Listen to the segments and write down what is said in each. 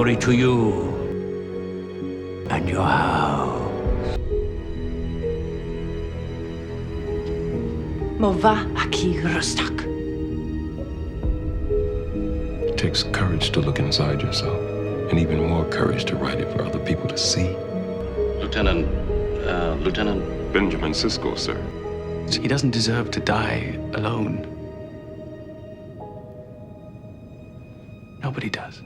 glory to you and your house. Mova aki rustak. It takes courage to look inside yourself, and even more courage to write it for other people to see. Lieutenant Benjamin Sisko, sir. He doesn't deserve to die alone. Nobody does.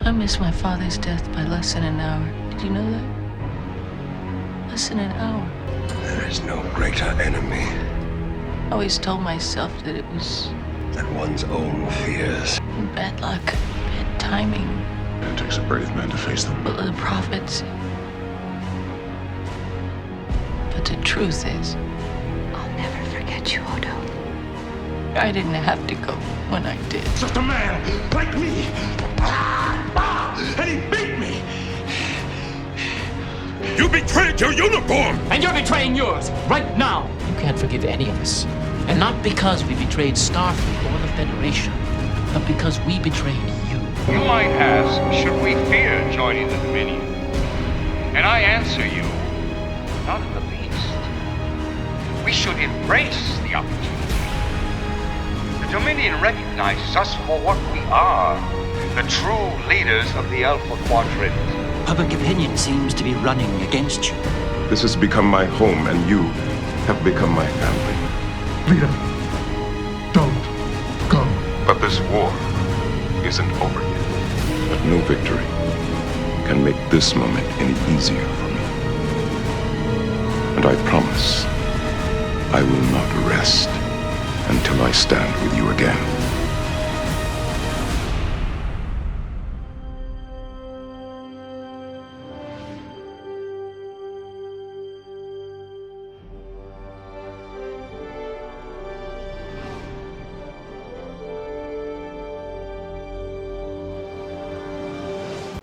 I missed my father's death by less than an hour. Did you know that? Less than an hour. There is no greater enemy I always told myself that it was than one's own fears. bad luck, bad timing. It takes a brave man to face them. But the prophets. But the truth is, I'll never forget you, Odo. I didn't have to go when I did. Just a man like me. And he beat me. You betrayed your uniform. And you're betraying yours, right now. You can't forgive any of us. And not because we betrayed Starfleet or the Federation, but because we betrayed you. You might ask, should we fear joining the Dominion? And I answer you, not in the least. We should embrace the opportunity. The Dominion recognizes us for what we are, the true leaders of the Alpha Quadrant. Public opinion seems to be running against you. This has become my home, and you have become my family. Leader, don't go. But this war isn't over yet. But no victory can make this moment any easier for me. And I promise I will not rest until I stand with you again.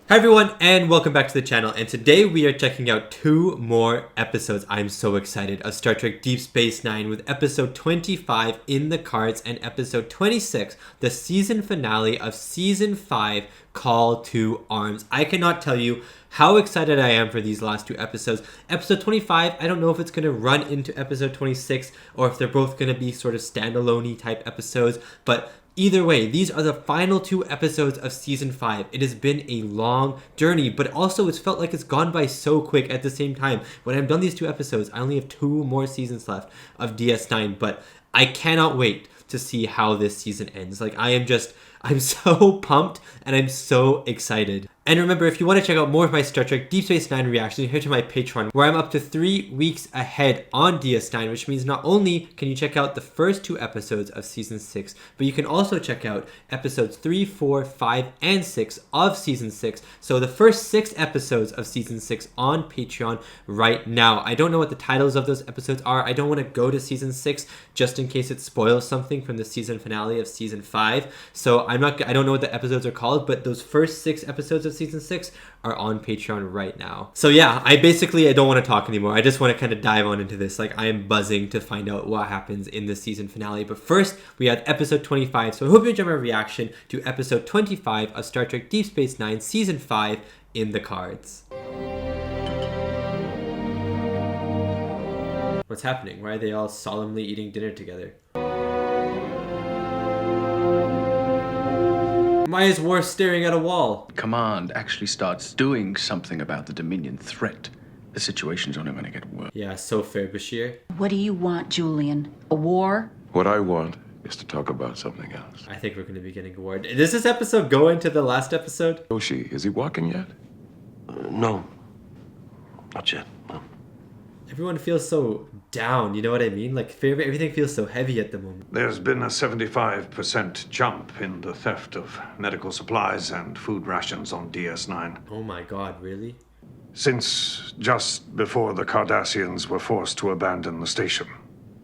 Hi everyone, and welcome back to the channel, and today we are checking out two more episodes. I'm so excited, of Star Trek Deep Space Nine, with episode 25 in the cards and episode 26, the season finale of season 5, Call to Arms. I cannot tell you how excited I am for these last two episodes. Episode 25, I don't know if it's going to run into episode 26 or if they're both going to be sort of standalone-y type episodes, but either way, these are the final two episodes of season 5. It has been a long journey, but also it's felt like it's gone by so quick at the same time. When I've done these two episodes, I only have 2 more seasons left of DS9, but I cannot wait to see how this season ends. Like, I'm so pumped and I'm so excited. And remember, if you want to check out more of my Star Trek Deep Space Nine reactions, head to my Patreon, where I'm up to 3 weeks ahead on DS9, which means not only can you check out the first 2 episodes of Season 6, but you can also check out episodes 3, 4, 5, and 6 of Season 6. So the first 6 episodes of Season 6 on Patreon right now. I don't know what the titles of those episodes are. I don't want to go to Season 6 just in case it spoils something from the season finale of Season 5. So I don't know what the episodes are called, but those first 6 episodes of Season 6 are on Patreon right now. So yeah, I don't want to talk anymore. I just want to kind of dive on into this. Like, I am buzzing to find out what happens in the season finale. But first, we have episode 25. So I hope you enjoy my reaction to episode 25 of Star Trek Deep Space Nine season 5 in the cards. What's happening? Why are they all solemnly eating dinner together? Maya's Worf staring at a wall. Command actually starts doing something about the Dominion threat. The situation's only going to get worse. Yeah, so fair, Bashir. What do you want, Julian? A war? What I want is to talk about something else. I think we're going to be getting a war. Does this episode go into the last episode? Yoshi, is he walking yet? No. Not yet, no. Everyone feels so down, you know what I mean? Like, everything feels so heavy at the moment. There's been a 75% jump in the theft of medical supplies and food rations on DS9. Oh my god, really? Since just before the Cardassians were forced to abandon the station.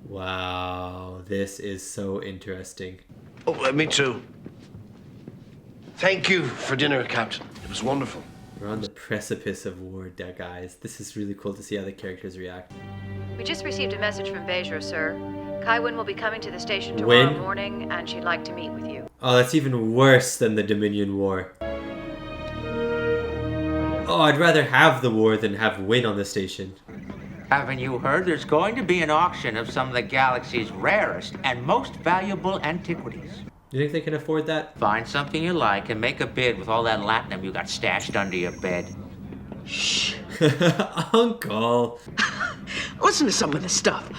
Wow, this is so interesting. Oh, me too. Thank you for dinner, Captain. It was wonderful. We're on the precipice of war, guys. This is really cool to see how the characters react. We just received a message from Bejro, sir. Kaiwin will be coming to the station When? tomorrow morning, and she'd like to meet with you. Oh, that's even worse than the Dominion War. Oh, I'd rather have the war than have Win on the station. Haven't you heard? There's going to be an auction of some of the galaxy's rarest and most valuable antiquities. You think they can afford that? Find something you like and make a bid with all that latinum you got stashed under your bed. Shh. Uncle. Listen to some of this stuff.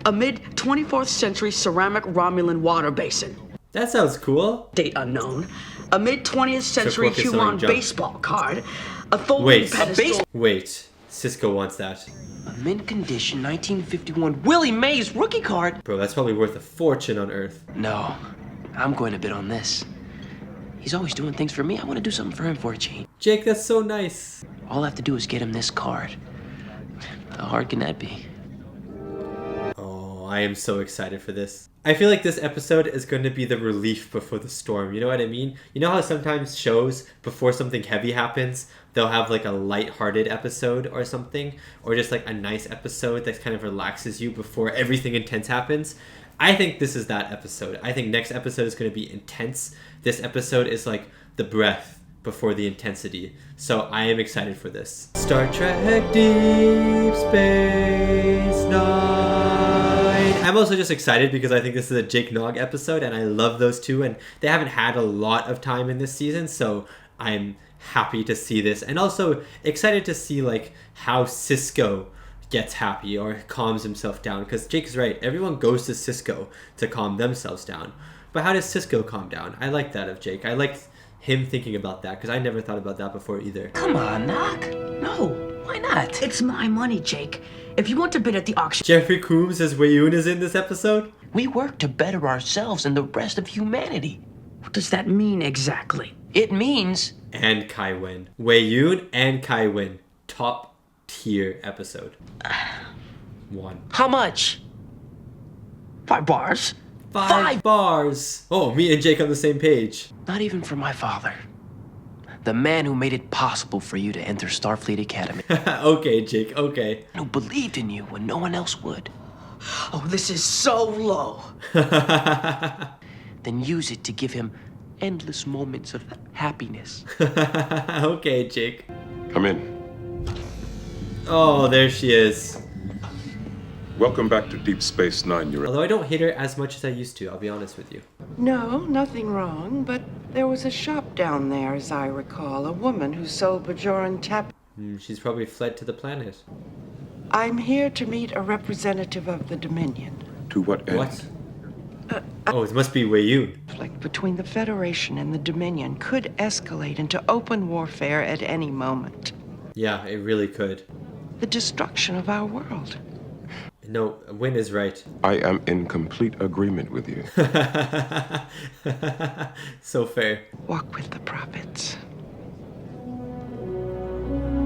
A mid-24th century ceramic Romulan water basin. That sounds cool. Date unknown. A mid-20th century focus on Huron jump. baseball card. A folding Wait. pedestal. Wait. Cisco wants that. A mint condition 1951 Willie Mays rookie card. Bro, that's probably worth a fortune on Earth. No, I'm going to bid on this. He's always doing things for me. I want to do something for him for a change. Jake, that's so nice. All I have to do is get him this card. How hard can that be? Oh, I am so excited for this. I feel like this episode is going to be the relief before the storm. You know what I mean? You know how sometimes shows, before something heavy happens, they'll have like a light-hearted episode or something, or just like a nice episode that kind of relaxes you before everything intense happens. I think this is that episode. I think next episode is going to be intense. This episode is like the breath before the intensity. So I am excited for this. Star Trek Deep Space Nine. I'm also just excited because I think this is a Jake Nog episode and I love those two, and they haven't had a lot of time in this season, so I'm happy to see this, and also excited to see like how Cisco gets happy or calms himself down, because Jake is right, everyone goes to Cisco to calm themselves down, but how does Cisco calm down? I like that of Jake. I like him thinking about that because I never thought about that before either. Come on, Knock. No, why not? It's my money, Jake. If you want to bid at the auction... Jeffrey Coombs says Wei-Yun is in this episode? We work to better ourselves and the rest of humanity. What does that mean exactly? It means... And Kaiwin. Wei-Yun and Kaiwin. Top tier episode. 1. How much? 5 bars. 5 bars. Oh, me and Jake on the same page. Not even for my father. The man who made it possible for you to enter Starfleet Academy. Okay, Jake, okay. Who believed in you when no one else would. Oh, this is so low. Then use it to give him endless moments of happiness. Okay, Jake. Come in. Oh, there she is. Welcome back to Deep Space Nine, Your... Although I don't hate her as much as I used to, I'll be honest with you. No, nothing wrong, but there was a shop down there, as I recall, a woman who sold Bajoran tap. She's probably fled to the planet. I'm here to meet a representative of the Dominion. To what end? What? Oh, it must be Wei-Yun. Conflict between the Federation and the Dominion could escalate into open warfare at any moment. Yeah, it really could. The destruction of our world. No, Win is right. I am in complete agreement with you. So fair. Walk with the prophets.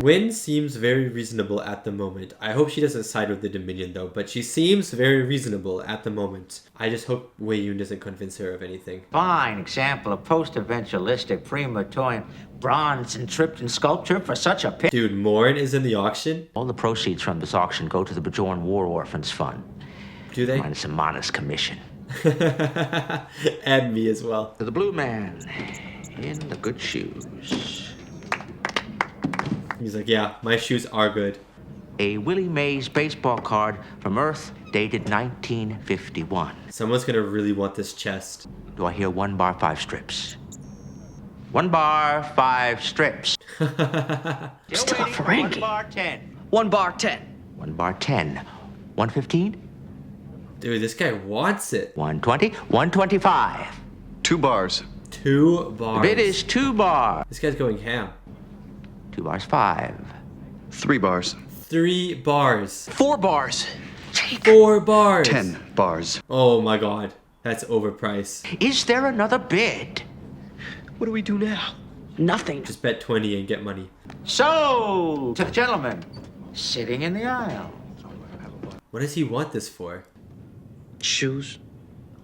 Win seems very reasonable at the moment. I hope she doesn't side with the Dominion though, but she seems very reasonable at the moment. I just hope Wei-Yun doesn't convince her of anything. Fine example of post-eventualistic prematorian bronze and Tripton sculpture for such a pit. Dude, Morn is in the auction? All the proceeds from this auction go to the Bajoran War Orphans Fund. Do they? Minus a modest commission. And me as well. To the blue man in the good shoes. He's like, yeah, my shoes are good. A Willie Mays baseball card from Earth dated 1951. Someone's gonna really want this chest. Do I hear 1 bar 5 strips? 1 bar 5 strips. Still a Ferengi. 1 bar 10. 1 bar 10. 1 bar 10. 115? Dude, this guy wants it. 120? 125. 2 bars. 2 bars. The bid is 2 bars. This guy's going ham. 2 bars 5. 3 bars. 3 bars. 4 bars. 4 bars. 10 bars. Oh my god. That's overpriced. Is there another bid? What do we do now? Nothing. Just bet 20 and get money. So, to the gentleman sitting in the aisle. What does he want this for? Shoes?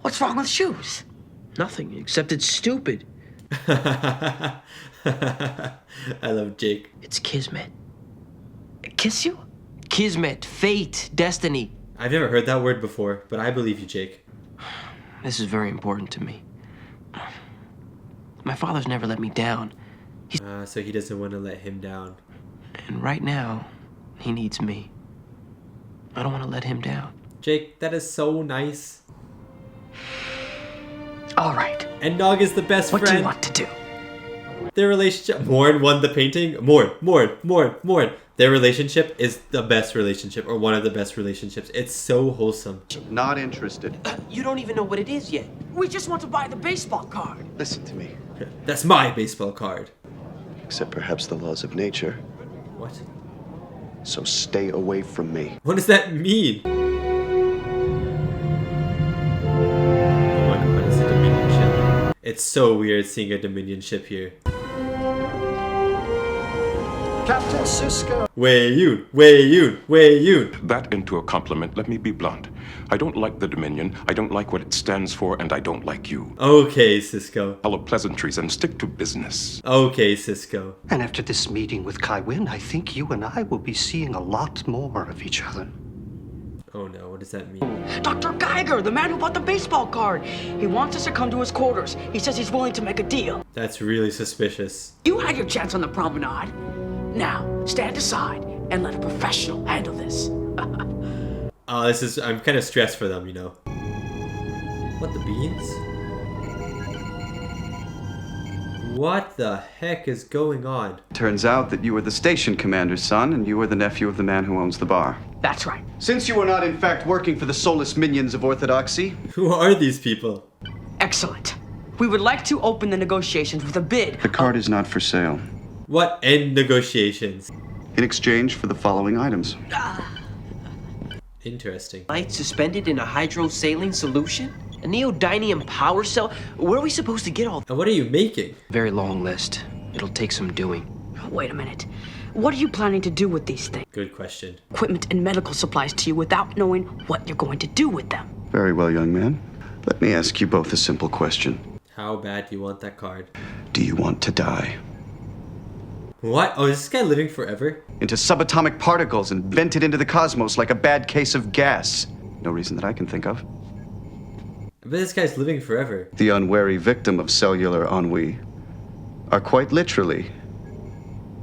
What's wrong with shoes? Nothing, except it's stupid. I love Jake. It's Kismet. Kiss you? Kismet, fate, destiny. I've never heard that word before, but I believe you, Jake. This is very important to me. My father's never let me down. So he doesn't want to let him down. And right now, he needs me. I don't want to let him down. Jake, that is so nice. All right. And Nog is the best friend. What do you want to do? Their relationship. Morn won the painting. Morn. Their relationship is the best relationship, or one of the best relationships. It's so wholesome. Not interested. You don't even know what it is yet. We just want to buy the baseball card. Listen to me. That's my baseball card. Except perhaps the laws of nature. What? So stay away from me. What does that mean? Oh my god, it's a Dominion ship. It's so weird seeing a Dominion ship here. Captain Sisko! Way you. That into a compliment, let me be blunt. I don't like the Dominion, I don't like what it stands for, and I don't like you. Okay, Sisko. Follow pleasantries and stick to business. Okay, Sisko. And after this meeting with Kai Wynn, I think you and I will be seeing a lot more of each other. Oh no, what does that mean? Dr. Geiger, the man who bought the baseball card. He wants us to come to his quarters. He says he's willing to make a deal. That's really suspicious. You had your chance on the promenade. Now, stand aside and let a professional handle this. I'm kind of stressed for them, you know. What, the beans? What the heck is going on? Turns out that you were the station commander's son, and you were the nephew of the man who owns the bar. That's right. Since you are not in fact working for the soulless minions of orthodoxy... Who are these people? Excellent. We would like to open the negotiations with a bid. The card is not for sale. What end negotiations? In exchange for the following items. Interesting. Light suspended in a hydro-saline solution? A neodymium power cell? Where are we supposed to get all And what are you making? Very long list. It'll take some doing. Wait a minute. What are you planning to do with these things? Good question. Equipment and medical supplies to you without knowing what you're going to do with them. Very well, young man. Let me ask you both a simple question. How bad do you want that card? Do you want to die? What? Oh, is this guy living forever? Into subatomic particles and vented into the cosmos like a bad case of gas. No reason that I can think of. But this guy's living forever. The unwary victim of cellular ennui are quite literally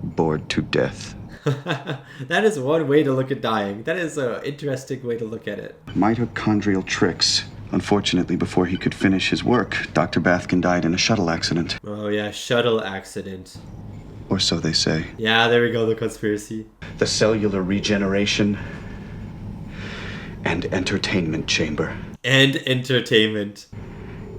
bored to death. That is one way to look at dying. That is an interesting way to look at it. Mitochondrial tricks. Unfortunately, before he could finish his work, Dr. Bathkin died in a shuttle accident. Oh yeah, shuttle accident. Or so they say. Yeah, there we go, the conspiracy. The cellular regeneration and entertainment chamber. And entertainment.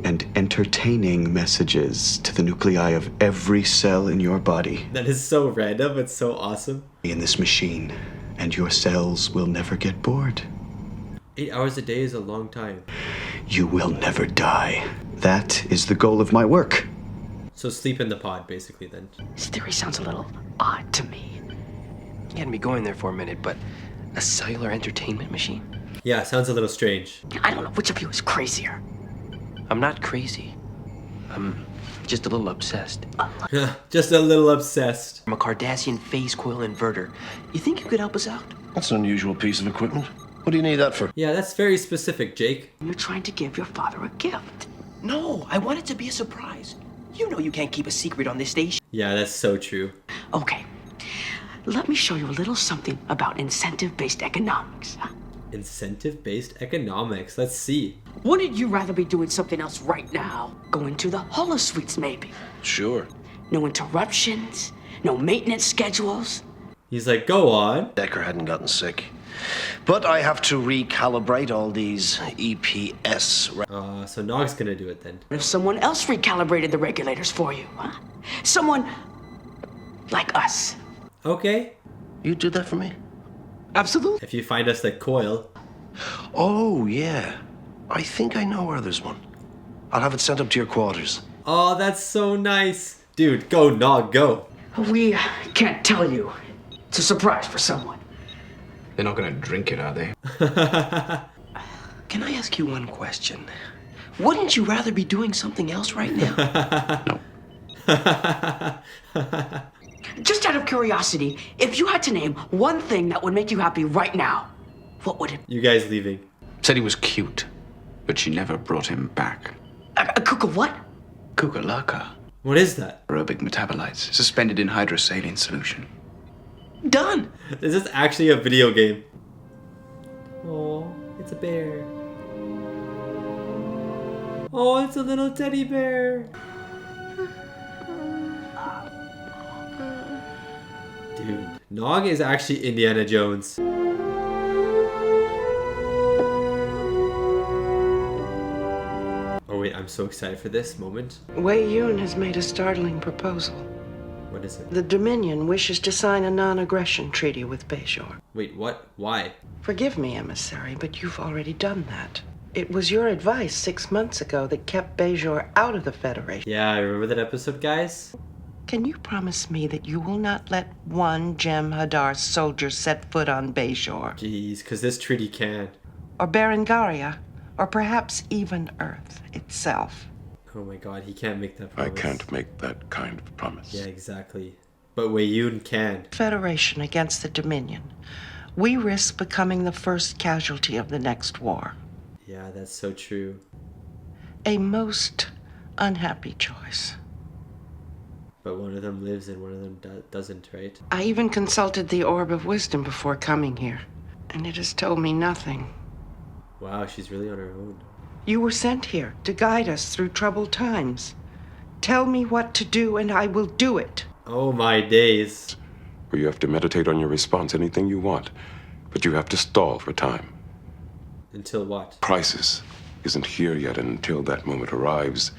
And entertaining messages to the nuclei of every cell in your body. That is so random, but so awesome. In this machine, and your cells will never get bored. 8 hours a day is a long time. You will never die. That is the goal of my work. So sleep in the pod, basically, then. This theory sounds a little odd to me. You had me going there for a minute, but a cellular entertainment machine? Yeah, sounds a little strange. I don't know which of you is crazier. I'm not crazy. I'm just a little obsessed. Just a little obsessed. I'm a Cardassian phase coil inverter. You think you could help us out? That's an unusual piece of equipment. What do you need that for? Yeah, that's very specific, Jake. You're trying to give your father a gift. No, I want it to be a surprise. You know you can't keep a secret on this station. Yeah, that's so true. Okay. Let me show you a little something about incentive-based economics. Incentive-based economics. Let's see. Wouldn't you rather be doing something else right now? Going to the holosuites, maybe? Sure. No interruptions, no maintenance schedules. He's like, go on. Decker hadn't gotten sick. But I have to recalibrate all these EPS. So Nog's gonna do it then. If someone else recalibrated the regulators for you, huh? Someone like us. Okay. You do that for me? Absolutely. If you find us the coil. Oh, yeah. I think I know where there's one. I'll have it sent up to your quarters. Oh, that's so nice. Dude, go, Nog, go. We can't tell you. It's a surprise for someone. They're not gonna drink it, are they? Can I ask you one question? Wouldn't you rather be doing something else right now? No. Just out of curiosity, if you had to name one thing that would make you happy right now, What would it... You guys leaving. Said he was cute, but she never brought him back. A cook of what? Kukulaka. What is that? Aerobic metabolites, suspended in hydrosaline solution. Done. This is actually a video game. Oh, it's a bear. Oh, it's a little teddy bear. Dude, Nog is actually Indiana Jones. Oh wait, I'm so excited for this moment. Wei Yun has made a startling proposal. What is it? The Dominion wishes to sign a non-aggression treaty with Bajor. Wait, what? Why? Forgive me, emissary, but you've already done that. It was your advice 6 months ago that kept Bajor out of the Federation. Yeah, I remember that episode, guys? Can you promise me that you will not let one Jem'Hadar soldier set foot on Bajor? Jeez, because this treaty can. Or Berengaria? Or perhaps even Earth itself? Oh my god, he can't make that I promise. can't make that kind of promise. Yeah, exactly. But Wei Yun can. Federation against the Dominion. We risk becoming the first casualty of the next war. Yeah, that's so true. A most unhappy choice. But one of them lives and one of them doesn't, right? I even consulted the Orb of Wisdom before coming here, and it has told me nothing. Wow, she's really on her own. You were sent here to guide us through troubled times. Tell me what to do and I will do it. Oh my days. Where you have to meditate on your response, anything you want, but you have to stall for time. Until what? Crisis isn't here yet, and until that moment arrives,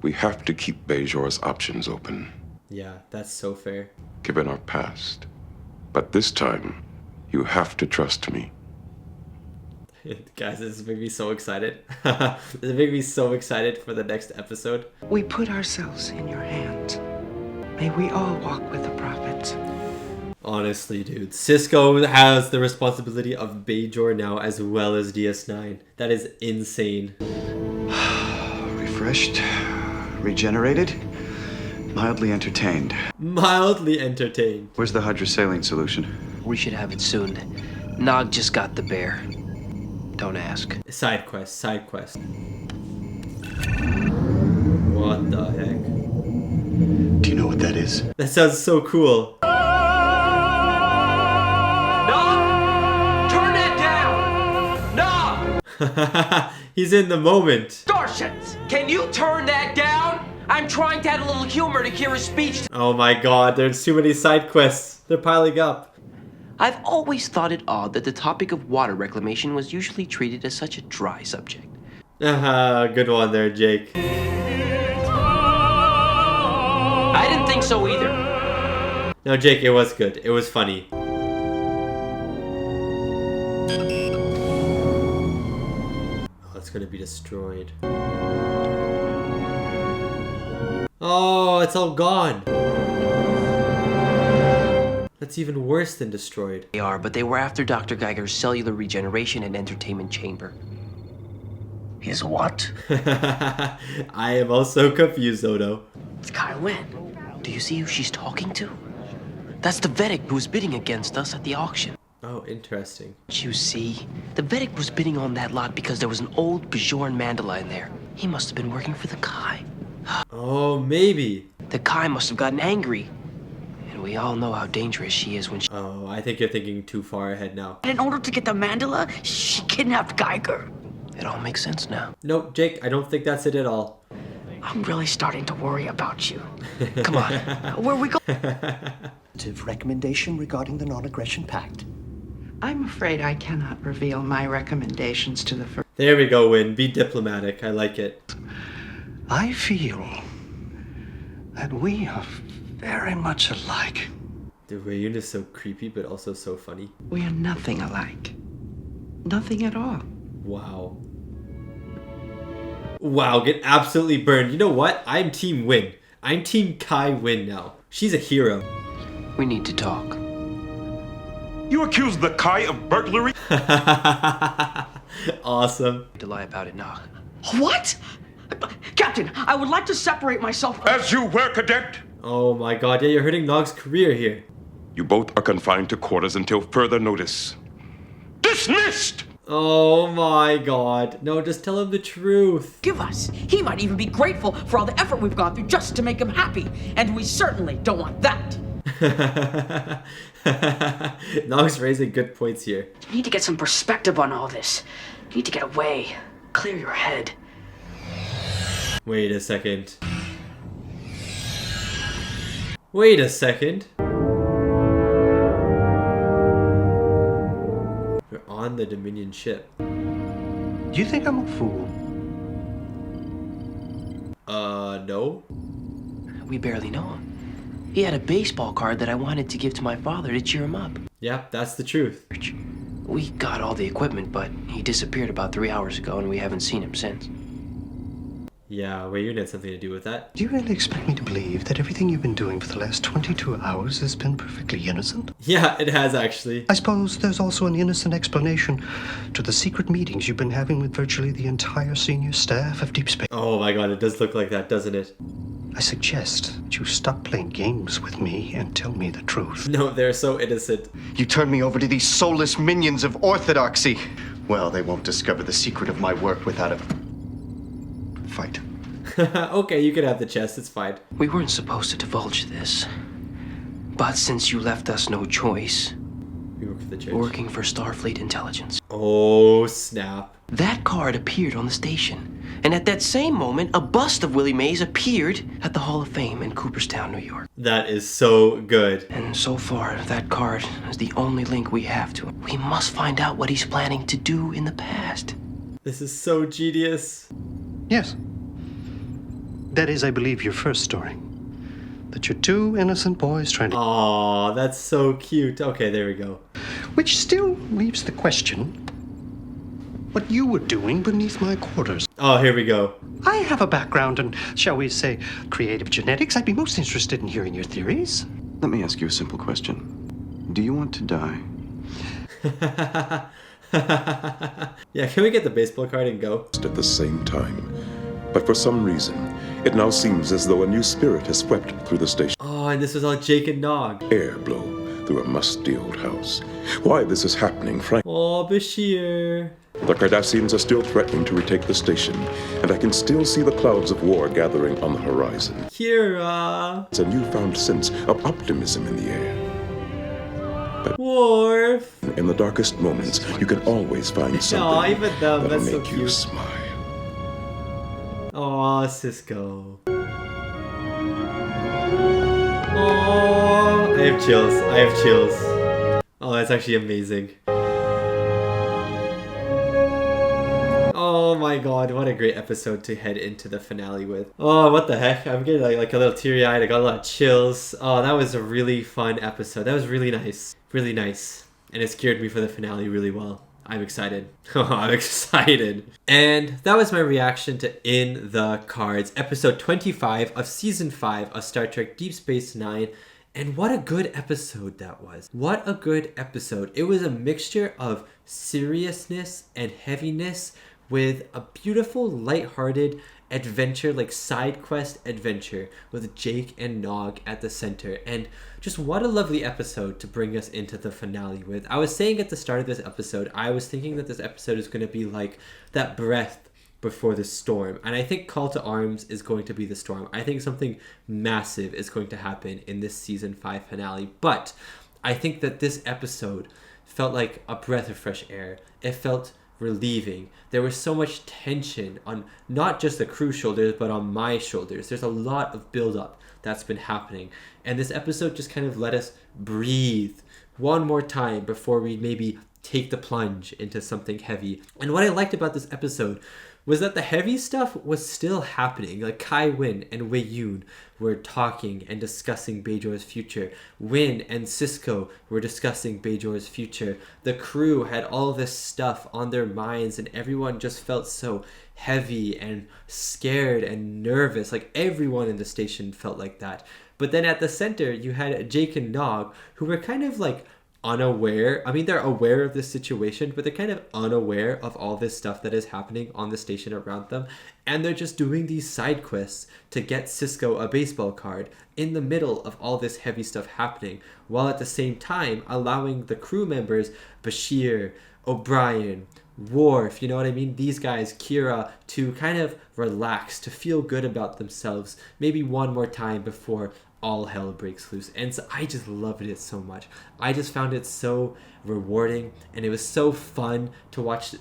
we have to keep Bajor's options open. Yeah, that's so fair. Given our past. But this time, you have to trust me. Guys, this made me so excited. This made me so excited for the next episode. We put ourselves in your hands. May we all walk with the prophets. Honestly, dude. Cisco has the responsibility of Bajor now as well as DS9. That is insane. Refreshed, regenerated, mildly entertained. Mildly entertained. Where's the hydrosaline solution? We should have it soon. Nog just got the bear. Don't ask. Side quest, side quest. What the heck? Do you know what that is? That sounds so cool. Nog! Turn that down! Nog! He's in the moment. Starshins! Can you turn that down? I'm trying to add a little humor to Kira's speech. Oh my god, there's too many side quests. They're piling up. I've always thought it odd that the topic of water reclamation was usually treated as such a dry subject. Good one there, Jake. I didn't think so either. No, Jake, it was good. It was funny. Oh, it's gonna be destroyed. Oh, it's all gone. That's even worse than destroyed. They are, but they were after Dr. Geiger's cellular regeneration and entertainment chamber. His what? I am also confused, Odo. It's Kai Wen. Do you see who she's talking to? That's the Vedic who was bidding against us at the auction. Oh, interesting. You see, the Vedic was bidding on that lot because there was an old Bajoran Mandala in there. He must have been working for the Kai. Oh, maybe. The Kai must have gotten angry. And we all know how dangerous she is when she... Oh, I think you're thinking too far ahead now. In order to get the mandala, she kidnapped Geiger. It all makes sense now. Nope, Jake, I don't think that's it at all. I'm really starting to worry about you. Come on, where we go? Recommendation regarding the non-aggression pact. I'm afraid I cannot reveal my recommendations to the first. There we go, Win. Be diplomatic. I like it. I feel that we are very much alike. The Wei-Yun is so creepy, but also so funny. We are nothing alike. Nothing at all. Wow. Wow, get absolutely burned. You know what? I'm Team Win. I'm Team Kai Win now. She's a hero. We need to talk. You accuse the Kai of burglary? Awesome. To lie about it, Nog. What? Captain, I would like to separate myself. As you were, cadet. Oh my god, yeah, you're hurting Nog's career here. You both are confined to quarters until further notice. dismissed! Oh my god. No, just tell him the truth. Give us. He might even be grateful for all the effort we've gone through just to make him happy. And we certainly don't want that. Nog's raising good points here. You need to get some perspective on all this. You need to get away. Clear your head. Wait a second. Wait a second. We're on the Dominion ship. Do you think I'm a fool? No. We barely know him. He had a baseball card that I wanted to give to my father to cheer him up. Yep, that's the truth. We got all the equipment, but he disappeared about 3 hours ago and we haven't seen him since. Yeah, well, you had something to do with that. Do you really expect me to believe that everything you've been doing for the last 22 hours has been perfectly innocent? Yeah, it has actually. I suppose there's also an innocent explanation to the secret meetings you've been having with virtually the entire senior staff of Deep Space. Oh my god, it does look like that, doesn't it? I suggest that you stop playing games with me and tell me the truth. No, they're so innocent. You turn me over to these soulless minions of orthodoxy. Well, they won't discover the secret of my work without a fight. Okay, you can have the chest, it's fine. We weren't supposed to divulge this. But since you left us no choice, we work for the church. Working for Starfleet Intelligence. Oh, snap. That card appeared on the station. And at that same moment, a bust of Willie Mays appeared at the Hall of Fame in Cooperstown, New York. That is so good. And so far, that card is the only link we have to him. We must find out what he's planning to do in the past. This is so genius. Yes. That is, I believe, your first story. That you're two innocent boys trying to... Aw, that's so cute. Okay, there we go. Which still leaves the question, what you were doing beneath my quarters. Oh, here we go. I have a background in, shall we say, creative genetics. I'd be most interested in hearing your theories. Let me ask you a simple question. Do you want to die? Yeah, can we get the baseball card and go? At the same time. But for some reason, it now seems as though a new spirit has swept through the station. Oh, and this was all Jake and Nog. Air blow through a musty old house. Why this is happening, Frank? Oh, Bashir. The Cardassians are still threatening to retake the station, and I can still see the clouds of war gathering on the horizon. Kira. It's a newfound sense of optimism in the air. But Worf. In the darkest moments, you can always find something even them, that'll that's so make you cute. smile. Oh, Cisco. Oh, I have chills. I have chills. Oh, that's actually amazing. Oh my god, what a great episode to head into the finale with. Oh, what the heck? I'm getting like a little teary-eyed. I got a lot of chills. Oh, that was a really fun episode. That was really nice. Really nice. And it scared me for the finale really well. I'm excited. I'm excited. And that was my reaction to In the Cards, episode 25 of season 5 of Star Trek Deep Space Nine. And what a good episode that was. What a good episode. It was a mixture of seriousness and heaviness with a beautiful, lighthearted adventure, like side quest adventure with Jake and Nog at the center. And just what a lovely episode to bring us into the finale with. I was saying at the start of this episode, I was thinking that this episode is going to be like that breath before the storm. And I think Call to Arms is going to be the storm. I think something massive is going to happen in this season 5 finale. But I think that this episode felt like a breath of fresh air. It felt relieving. There was so much tension on not just the crew's shoulders, but on my shoulders. There's a lot of buildup that's been happening. And this episode just kind of let us breathe one more time before we maybe take the plunge into something heavy. And what I liked about this episode was that the heavy stuff was still happening. Like Kai Wynn and Wei Yun were talking and discussing Bajor's future. Wynn and Cisco were discussing Bajor's future. The crew had all this stuff on their minds and everyone just felt so heavy and scared and nervous. Like everyone in the station felt like that. But then at the center, you had Jake and Nog who were kind of like unaware. I mean, they're aware of this situation, but they're kind of unaware of all this stuff that is happening on the station around them. And they're just doing these side quests to get Cisco a baseball card in the middle of all this heavy stuff happening, while at the same time allowing the crew members, Bashir, O'Brien, Worf, you know what I mean? These guys, Kira, to kind of relax, to feel good about themselves, maybe one more time before all hell breaks loose. And so I just loved it so much. I just found it so rewarding, and it was so fun to watch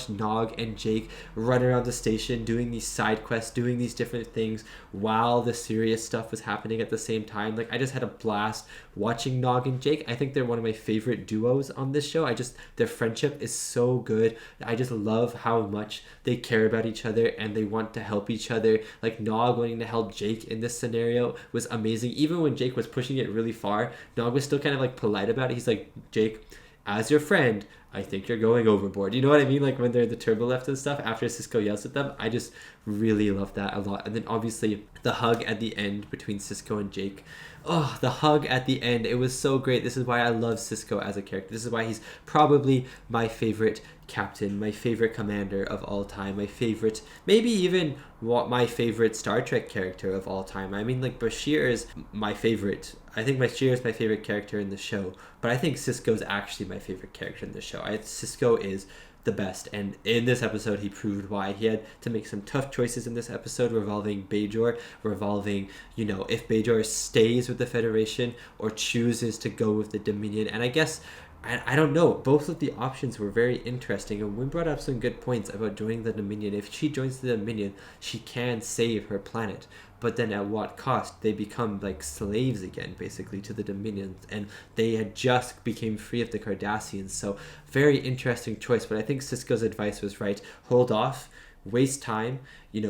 Nog and Jake run around the station doing these side quests, doing these different things while the serious stuff was happening at the same time. Like, I just had a blast watching Nog and Jake. I think they're one of my favorite duos on this show. Their friendship is so good. I just love how much they care about each other and they want to help each other. Like, Nog wanting to help Jake in this scenario was amazing. Even when Jake was pushing it really far, Nog was still kind of like polite about it. He's like, Jake, as your friend, I think you're going overboard. You know what I mean? Like when they're in the turbo lift and stuff, after Sisko yells at them, I just really love that a lot. And then obviously the hug at the end between Sisko and Jake. Oh, the hug at the end. It was so great. This is why I love Sisko as a character. This is why he's probably my favorite captain, my favorite commander of all time, my favorite, maybe even my favorite Star Trek character of all time. I mean, like, Bashir is my favorite. I think Bashir is my favorite character in the show, but I think Sisko is actually my favorite character in the show. Sisko is the best, and in this episode he proved why. He had to make some tough choices in this episode revolving Bajor, if Bajor stays with the Federation or chooses to go with the Dominion. And I guess I don't know, both of the options were very interesting, and we brought up some good points about joining the Dominion. If she joins the Dominion, she can save her planet, but then at what cost? They become like slaves again, basically, to the Dominions, and they had just became free of the Cardassians. So very interesting choice, but I think Sisko's advice was right. Hold off, waste time,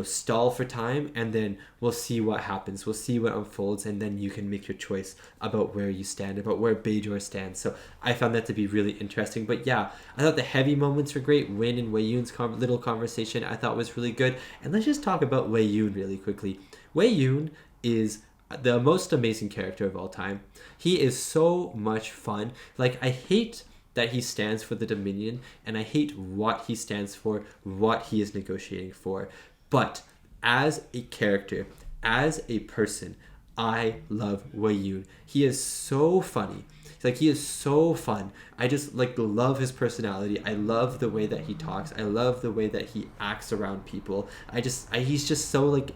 stall for time, and then we'll see what happens. We'll see what unfolds, and then you can make your choice about where you stand, about where Bajor stands. So I found that to be really interesting. But yeah, I thought the heavy moments were great. Win and Wei Yun's little conversation I thought was really good. And let's just talk about Wei Yun really quickly. Wei Yun is the most amazing character of all time. He is so much fun. Like, I hate that he stands for the Dominion, and I hate what he stands for, what he is negotiating for. But as a character, as a person, I love Wei Yun. He is so funny. He is so fun. I just love his personality. I love the way that he talks. I love the way that he acts around people. He's just so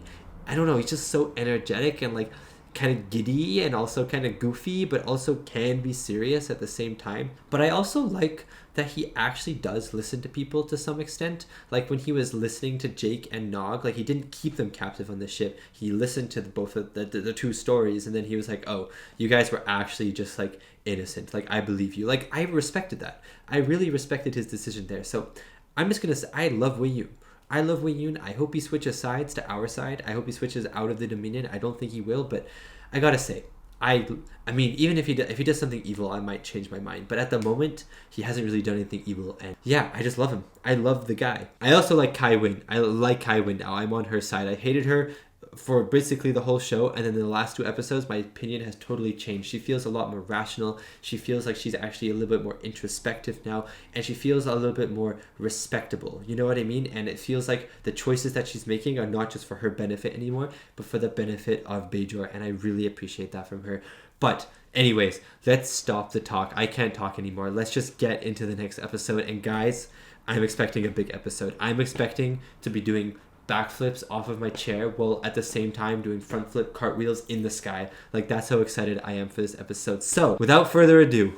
I don't know, he's just so energetic and kind of giddy and also kind of goofy, but also can be serious at the same time. But I also like that he actually does listen to people to some extent. Like when he was listening to Jake and Nog, he didn't keep them captive on the ship. He listened to both of the two stories, and then he was like, oh, you guys were actually just innocent. I believe you. I respected that. I really respected his decision there. So I'm just gonna say, I love Wei Yun. I love Wei Yun. I hope he switches sides to our side. I hope he switches out of the Dominion. I don't think he will, but I gotta say, I mean, even if he does something evil, I might change my mind. But at the moment, he hasn't really done anything evil, and yeah, I just love him. I love the guy. I also like Kai Wynn. I like Kai Wynn now. I'm on her side. I hated her for basically the whole show, and then in the last 2 episodes my opinion has totally changed. She feels a lot more rational. She feels like she's actually a little bit more introspective now, and she feels a little bit more respectable, you know what I mean? And it feels like the choices that she's making are not just for her benefit anymore, but for the benefit of Bajor, and I really appreciate that from her. But anyways, let's stop the talk. I can't talk anymore. Let's just get into the next episode. And guys, I'm expecting a big episode. I'm expecting to be doing backflips off of my chair while at the same time doing front flip cartwheels in the sky. That's how excited I am for this episode. So without further ado,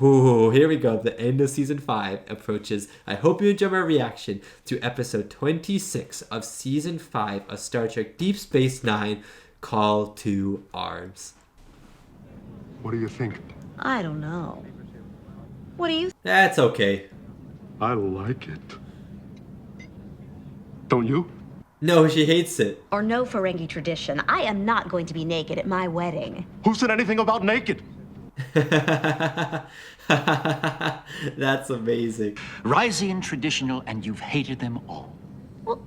here we go. The end of season 5 approaches. I hope you enjoy my reaction to episode 26 of season 5 of Star Trek Deep Space Nine, Call to Arms. What do you think? I don't know. What do you? That's okay. I like it. Don't you? No, she hates it. Or no Ferengi tradition. I am not going to be naked at my wedding. Who said anything about naked? That's amazing. Ryzian traditional, and you've hated them all. Well,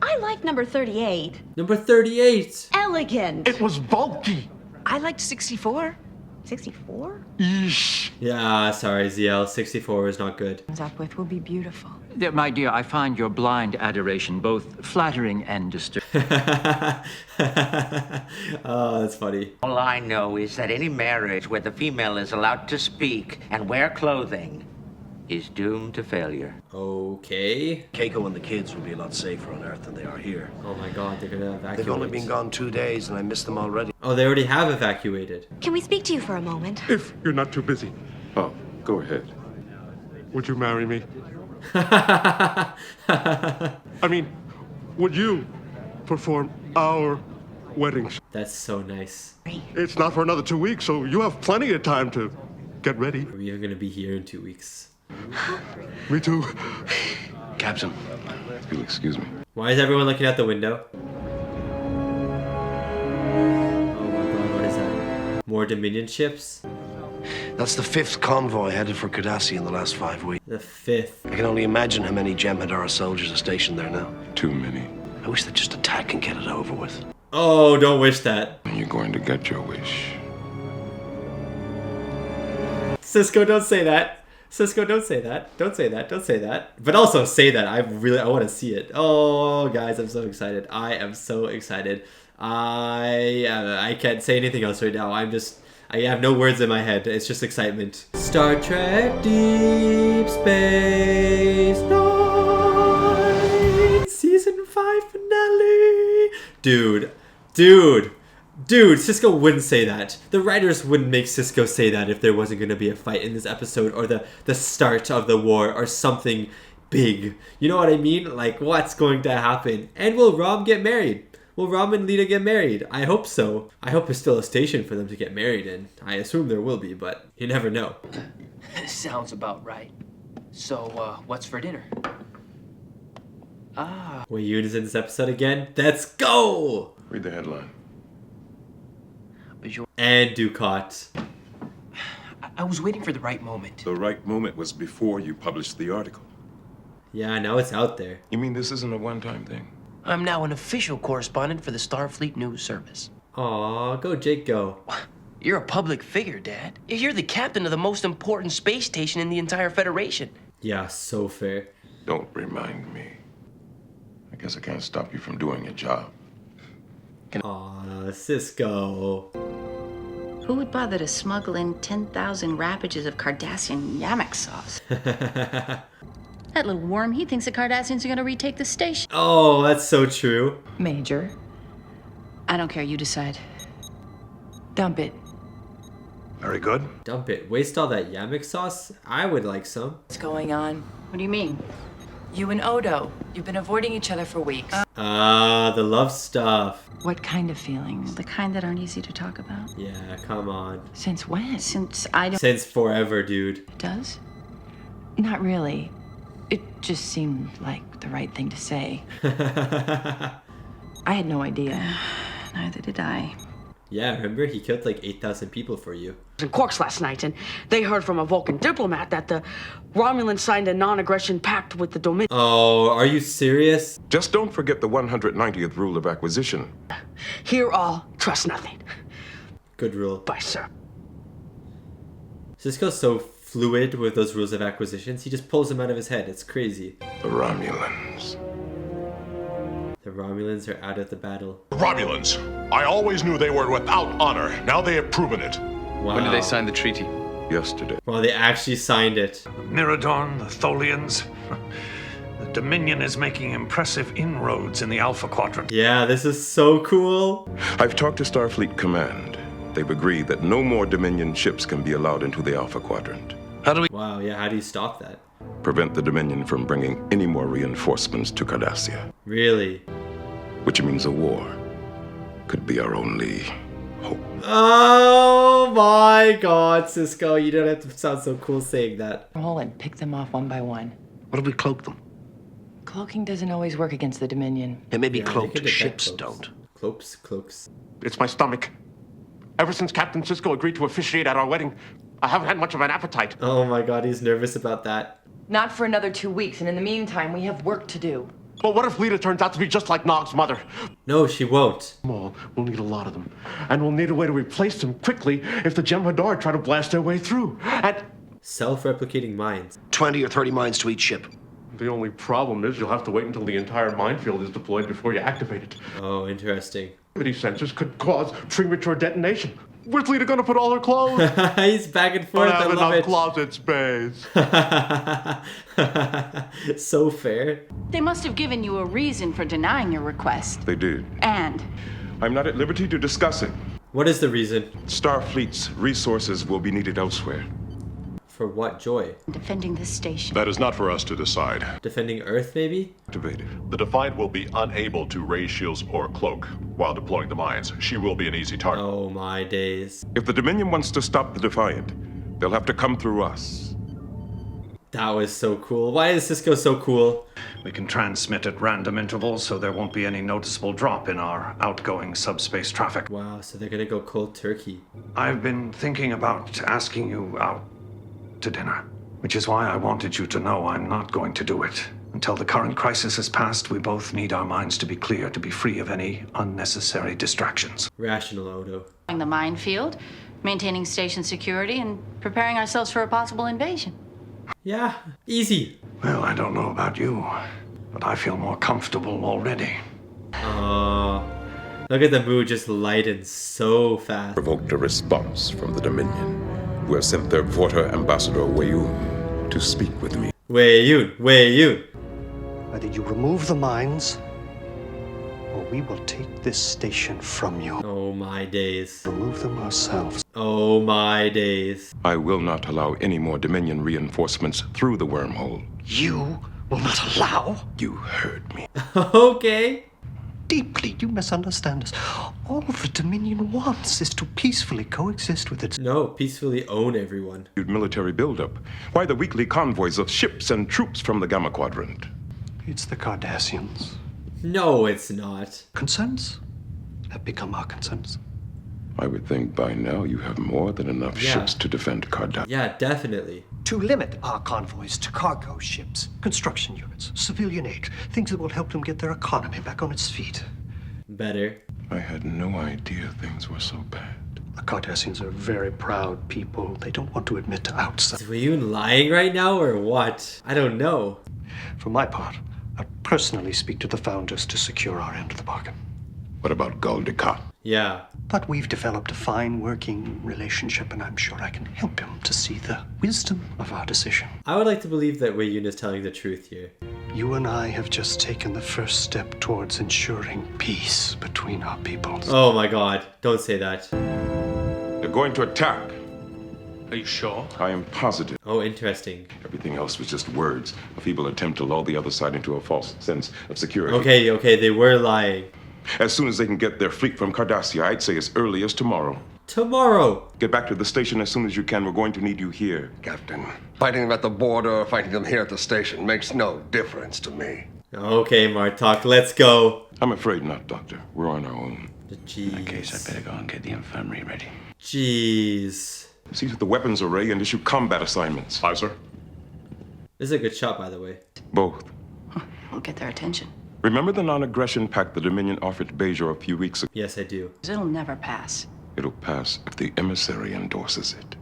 I like number 38. Number 38. Elegant. It was bulky. I liked 64. 64? Eesh. Yeah, sorry, ZL. 64 is not good. Up with will be beautiful. My dear, I find your blind adoration both flattering and disturbing. Oh, that's funny. All I know is that any marriage where the female is allowed to speak and wear clothing is doomed to failure. Okay. Keiko and the kids will be a lot safer on Earth than they are here. Oh my god, they're gonna evacuate. They've only been gone 2 days and I missed them already. Oh, they already have evacuated. Can we speak to you for a moment? If you're not too busy. Oh, go ahead. Would you marry me? I mean, would you perform our wedding? That's so nice. It's not for another 2 weeks, so you have plenty of time to get ready. We are gonna be here in 2 weeks. Me too. Captain. If you'll excuse me. Why is everyone looking out the window? Oh my god, what is that? More Dominion ships? That's the 5th convoy headed for Cardassia in the last 5 weeks. The 5th. I can only imagine how many Jem'Hadar soldiers are stationed there now. Too many. I wish they'd just attack and get it over with. Oh, don't wish that. And you're going to get your wish. Cisco, don't say that. Cisco, don't say that. Don't say that. Don't say that. But also say that. I want to see it. Oh, guys, I'm so excited. I am so excited. I can't say anything else right now. I have no words in my head. It's just excitement. Star Trek Deep Space Nine Season 5 finale. Dude, Cisco wouldn't say that. The writers wouldn't make Cisco say that if there wasn't going to be a fight in this episode or the start of the war or something big. You know what I mean? Like, what's going to happen? And will Rom get married? Will Rom and Lita get married? I hope so. I hope there's still a station for them to get married in. I assume there will be, but you never know. Sounds about right. So, what's for dinner? Wait, Yoon's in this episode again? Let's go! Read the headline. And Ducat. I was waiting for the right moment. The right moment was before you published the article. Yeah, now it's out there. You mean this isn't a one-time thing? I'm now an official correspondent for the Starfleet News Service. Aw, go Jake, go. You're a public figure, Dad. You're the captain of the most important space station in the entire Federation. Yeah, so fair. Don't remind me. I guess I can't stop you from doing your job. Aw, Cisco. Who would bother to smuggle in 10,000 wrappages of Cardassian yamak sauce? That little worm, he thinks the Cardassians are gonna retake the station. Oh, that's so true. Major, I don't care, you decide. Dump it. Very good. Dump it. Waste all that yamak sauce? I would like some. What's going on? What do you mean? You and Odo, you've been avoiding each other for weeks. The love stuff. What kind of feelings? The kind that aren't easy to talk about. Yeah, come on. Since when? Since I don't... Since forever, dude. It does? Not really. It just seemed like the right thing to say. I had no idea. Neither did I. Yeah, remember? He killed like 8,000 people for you. In Quarks last night, and they heard from a Vulcan diplomat that the Romulans signed a non-aggression pact with the Dominion. Oh, are you serious? Just don't forget the 190th rule of acquisition. Hear all, trust nothing. Good rule. Bye, sir. Cisco's so fluid with those rules of acquisitions. He just pulls them out of his head. It's crazy. The Romulans. The Romulans are out of the battle. Romulans. I always knew they were without honor. Now they have proven it. Wow. When did they sign the treaty? Yesterday. Well, they actually signed it. Miradon, the Tholians. The Dominion is making impressive inroads in the Alpha Quadrant. Yeah, this is so cool. I've talked to Starfleet Command. They've agreed that no more Dominion ships can be allowed into the Alpha Quadrant. How do we... Wow, yeah, how do you stop that? Prevent the Dominion from bringing any more reinforcements to Cardassia. Really? Which means a war could be our only hope. Oh my god, Cisco, you don't have to sound so cool saying that. Roll and pick them off one by one. What if we cloak them? Cloaking doesn't always work against the Dominion. It may be Yeah, cloaked, they could ships detect don't. Cloaks. It's my stomach. Ever since Captain Cisco agreed to officiate at our wedding, I haven't had much of an appetite. Oh my god, he's nervous about that. Not for another 2 weeks, and in the meantime, we have work to do. But what if Lita turns out to be just like Nog's mother? No, she won't. We'll need a lot of them. And we'll need a way to replace them quickly if the Jem'Hadar try to blast their way through. And Self-replicating minds. 20 or 30 mines to each ship. The only problem is you'll have to wait until the entire minefield is deployed before you activate it. Oh, interesting. Proximity sensors could cause premature detonation. Where's Lita gonna put all her clothes? He's back and forth. I have I love enough it. closet space. So fair. They must have given you a reason for denying your request. They did. And I'm not at liberty to discuss it. What is the reason? Starfleet's resources will be needed elsewhere. For what joy? defending this station. That is not for us to decide. Defending Earth, maybe? Activated. The Defiant will be unable to raise shields or cloak while deploying the mines. She will be an easy target. Oh my days. If the Dominion wants to stop the Defiant, they'll have to come through us. That was so cool. Why is Cisco so cool? We can transmit at random intervals so there won't be any noticeable drop in our outgoing subspace traffic. Wow, so they're gonna go cold turkey. I've been thinking about asking you out to dinner, which is why I wanted you to know I'm not going to do it. Until the current crisis has passed, we both need our minds to be clear, to be free of any unnecessary distractions. Rational, Odo. The minefield, maintaining station security, and preparing ourselves for a possible invasion. Yeah, easy. Well, I don't know about you, but I feel more comfortable already. Look at the mood just lighten so fast. Provoked a response from the Dominion, who have sent their Vorta ambassador Weyoun to speak with me. Weyoun. Either you remove the mines, or we will take this station from you. Oh my days. Remove them ourselves. Oh my days. I will not allow any more Dominion reinforcements through the wormhole. You will not allow? You heard me. Okay. Deeply, you misunderstand us. All the Dominion wants is to peacefully coexist with its... No, peacefully own everyone. Military buildup. Why the weekly convoys of ships and troops from the Gamma Quadrant? It's the Cardassians. No, it's not. Concerns have become our concerns. I would think by now you have more than enough ships to defend Cardassian. Yeah, definitely. To limit our convoys to cargo ships, construction units, civilian aid, things that will help them get their economy back on its feet. Better. I had no idea things were so bad. The Cardassians are very proud people. They don't want to admit to outsiders. Is Weyoun lying right now or what? I don't know. For my part, I'd personally speak to the founders to secure our end of the bargain. What about Gul Dukat? Yeah. But we've developed a fine working relationship, and I'm sure I can help him to see the wisdom of our decision. I would like to believe that Weyoun is telling the truth here. You and I have just taken the first step towards ensuring peace between our peoples. Oh my god, don't say that. They're going to attack. Are you sure? I am positive. Oh, interesting. Everything else was just words, a feeble attempt to lull the other side into a false sense of security. Okay, they were lying. As soon as they can get their fleet from Cardassia, I'd say as early as tomorrow. Tomorrow? Get back to the station as soon as you can. We're going to need you here. Captain, fighting them at the border or fighting them here at the station makes no difference to me. Okay, Martok, let's go. I'm afraid not, Doctor. We're on our own. Jeez. In that case, I better go and get the infirmary ready. Jeez. See to the weapons array and issue combat assignments. Aye, sir. This is a good shot, by the way. Both. We'll get their attention. Remember the non-aggression pact the Dominion offered Bajor a few weeks ago? Yes, I do. It'll never pass. It'll pass if the emissary endorses it.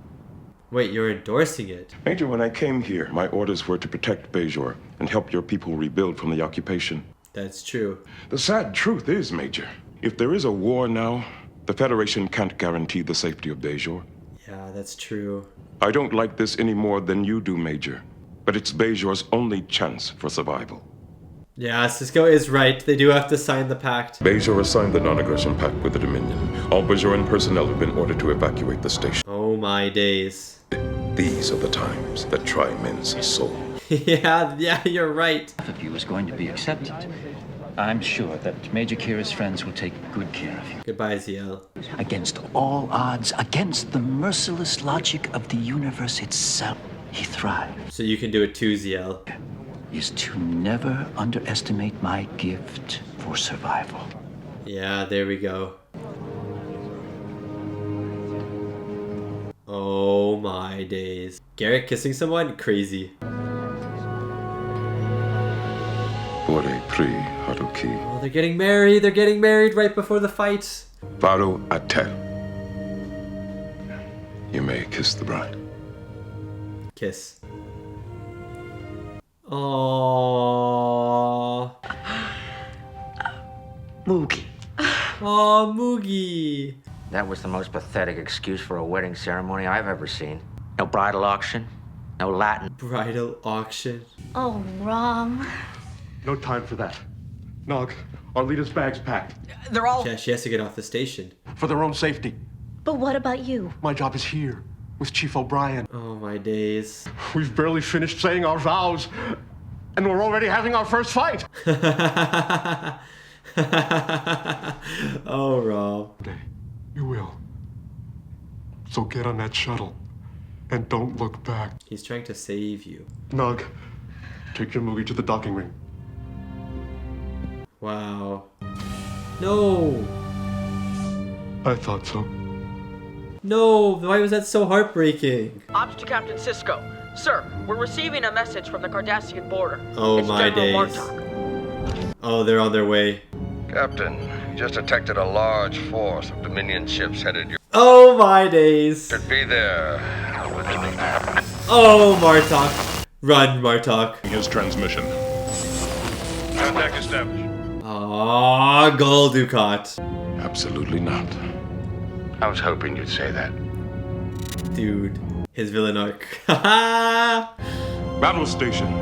Wait, you're endorsing it? Major, when I came here, my orders were to protect Bajor and help your people rebuild from the occupation. That's true. The sad truth is, Major, if there is a war now, the Federation can't guarantee the safety of Bajor. Yeah, that's true. I don't like this any more than you do, Major, but it's Bajor's only chance for survival. Yeah, Cisco is right. They do have to sign the pact. Bajor has signed the non-aggression pact with the Dominion. All Bajoran personnel have been ordered to evacuate the station. Oh my days. These are the times that try men's soul. yeah, you're right. Half of you is going to be accepted. I'm sure that Major Kira's friends will take good care of you. Goodbye, ZL. Against all odds, against the merciless logic of the universe itself, he thrives. So you can do it too, ZL. Is to never underestimate my gift for survival. Yeah, there we go. Oh my days. Garrett kissing someone? Crazy. Oh, they're getting married. They're getting married right before the fight. Faro Atel. You may kiss the bride. Kiss. Aww. Moogie. Aw, Moogie. That was the most pathetic excuse for a wedding ceremony I've ever seen. No bridal auction, no Latin. Bridal auction. Oh, Rom. No time for that. Nog, our leader's bag's packed. They're all... Yeah, she has to get off the station. For their own safety. But what about you? My job is here, with Chief O'Brien. Oh my days. We've barely finished saying our vows, and we're already having our first fight. Oh, Rob. You will. So get on that shuttle, and don't look back. He's trying to save you. Nog, take your Moogie to the docking ring. Wow. No! I thought so. No! Why was that so heartbreaking? Ops to Captain Sisko. Sir, we're receiving a message from the Cardassian border. Oh It's my General days. Martok. Oh, they're on their way. Captain, you just detected a large force of Dominion ships headed your... Oh my days. Should be there within the hour. Oh, Martok. Run, Martok. His transmission. Contact established. Ah, Gul Dukat. Absolutely not. I was hoping you'd say that. Dude, his villain arc. Battle stations.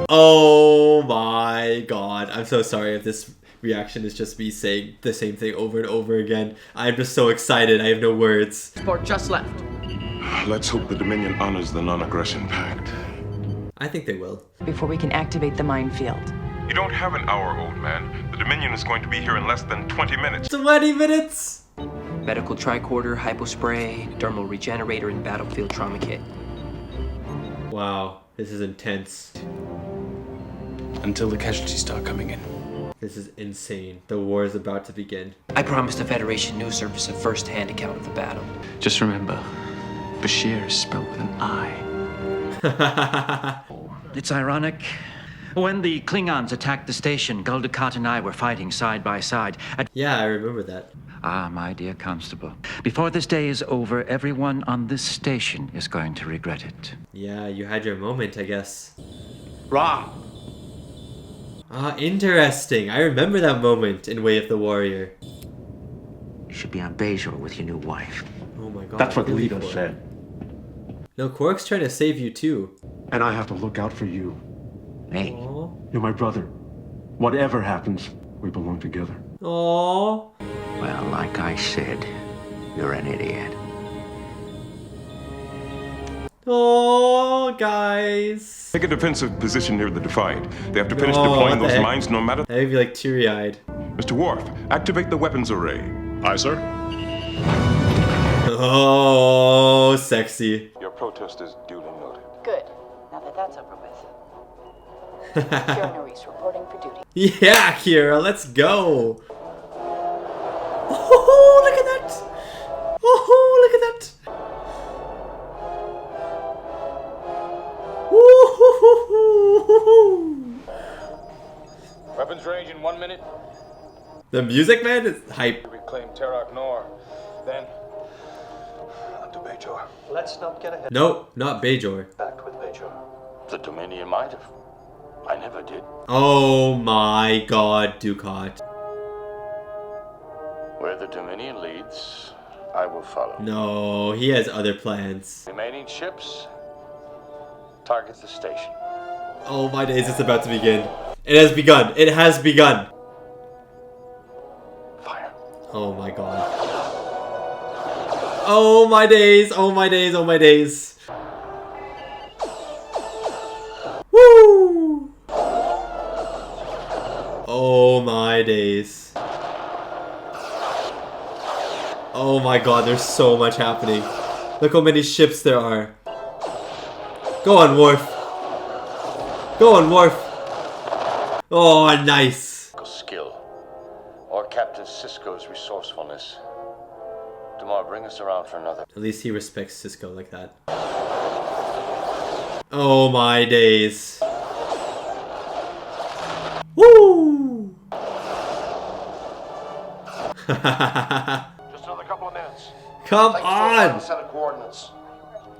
Oh my god. I'm so sorry if this reaction is just me saying the same thing over and over again. I'm just so excited. I have no words. Sport just left. Let's hope the Dominion honors the non-aggression pact. I think they will. Before we can activate the minefield. You don't have an hour, old man. The Dominion is going to be here in less than 20 minutes. 20 minutes? Medical tricorder, hypospray, dermal regenerator, and battlefield trauma kit. Wow, this is intense. Until the casualties start coming in. This is insane. The war is about to begin. I promised the Federation news service a first-hand account of the battle. Just remember, Bashir is spelled with an I. It's ironic. When the Klingons attacked the station, Gul Dukat and I were fighting side by side. Yeah, I remember that. Ah, my dear Constable. Before this day is over, everyone on this station is going to regret it. Yeah, you had your moment, I guess. Ra! Ah, interesting. I remember that moment in Way of the Warrior. You should be on Bajor with your new wife. Oh my god. That's what really Leto Quark. said. No, Quark's trying to save you too. And I have to look out for you. Me? Aww. You're my brother. Whatever happens, we belong together. Aww. Well, like I said, you're an idiot. Oh, guys. Take a defensive position near the Defiant. They have to finish deploying those mines no matter... I'd be like teary-eyed. Mr. Worf, activate the weapons array. Aye, sir. Oh, sexy. Your protest is duly noted. Good. Now that that's over with. Kira Nerys reporting for duty. Yeah, Kira, let's go. Oh, look at that. Oh, look at that. Weapons range in 1 minute. The music, man, is hype. Reclaim Terok Nor. Then, onto Bajor. Let's not get ahead. No, not Bajor. Back with Bajor. The Dominion might have. I never did. Oh my god, Dukat. Where the Dominion leads, I will follow. No, he has other plans. Remaining ships, target the station. Oh my days, it's about to begin. It has begun. It has begun. Fire. Oh my god. Oh my days. Oh my days. Oh my days. Woo! Oh my days. Oh my god, there's so much happening. Look how many ships there are. Go on, Worf. Go on, Worf. Oh, nice. Skill, or Captain Sisko's resourcefulness. Tomorrow, bring us around for another. At least he respects Sisko like that. Oh my days. Woo! Just another couple of minutes. Come on! Set of coordinates.